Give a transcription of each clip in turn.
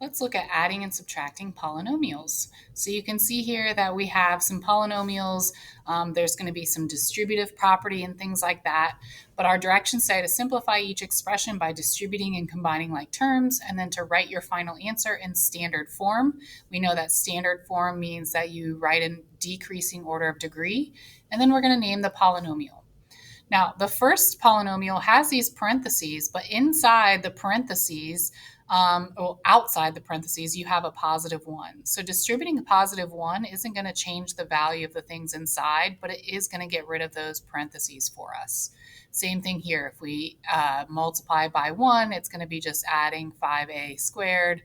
Let's look at adding and subtracting polynomials. So you can see here that we have some polynomials. There's going to be some distributive property and things like that. But our directions say to simplify each expression by distributing and combining like terms, and then to write your final answer in standard form. We know that standard form means that you write in decreasing order of degree. And then we're going to name the polynomial. Now, the first polynomial has these parentheses, but inside the parentheses, or outside the parentheses, you have a positive 1. So distributing a positive 1 isn't going to change the value of the things inside, but it is going to get rid of those parentheses for us. Same thing here. If we multiply by 1, it's going to be just adding 5a squared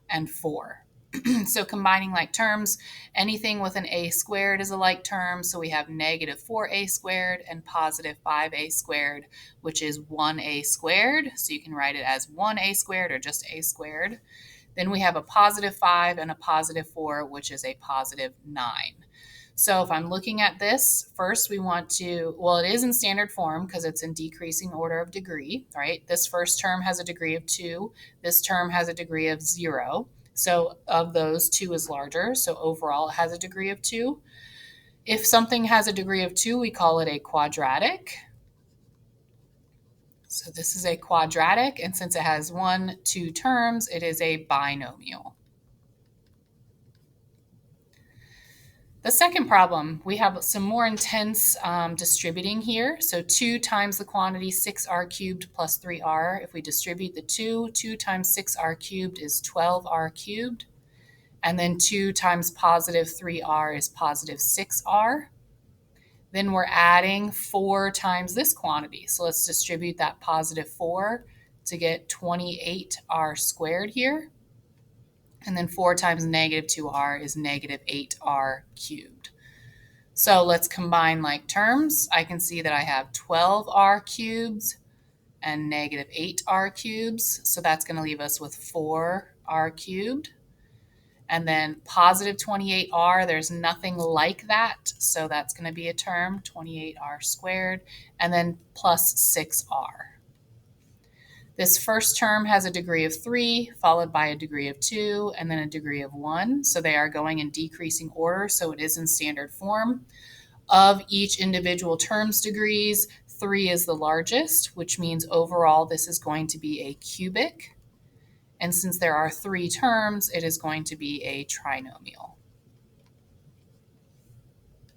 and 4. So combining like terms, anything with an a squared is a like term. So we have negative 4a squared and positive 5a squared, which is 1a squared. So you can write it as 1a squared or just a squared. Then we have a positive 5 and a positive 4, which is a positive 9. So if I'm looking at this, first we want to, well, it is in standard form because it's in decreasing order of degree, right? This first term has a degree of 2. This term has a degree of 0. So of those, 2 is larger. So overall, it has a degree of 2. If something has a degree of 2, we call it a quadratic. So this is a quadratic, and since it has 1, 2 terms, it is a binomial. The second problem, we have some more intense distributing here. So 2 times the quantity 6r cubed plus 3r. If we distribute the 2, 2 times 6r cubed is 12r cubed. And then 2 times positive 3r is positive 6r. Then we're adding 4 times this quantity. So let's distribute that positive 4 to get 28r squared here. And then 4 times negative 2r is negative 8r cubed. So let's combine like terms. I can see that I have 12r cubes and negative 8r cubes. So that's going to leave us with 4r cubed. And then positive 28r, there's nothing like that. So that's going to be a term, 28r squared, and then plus 6r. This first term has a degree of 3, followed by a degree of 2, and then a degree of 1. So they are going in decreasing order, so it is in standard form. Of each individual term's degrees, 3 is the largest, which means overall this is going to be a cubic. And since there are 3 terms, it is going to be a trinomial.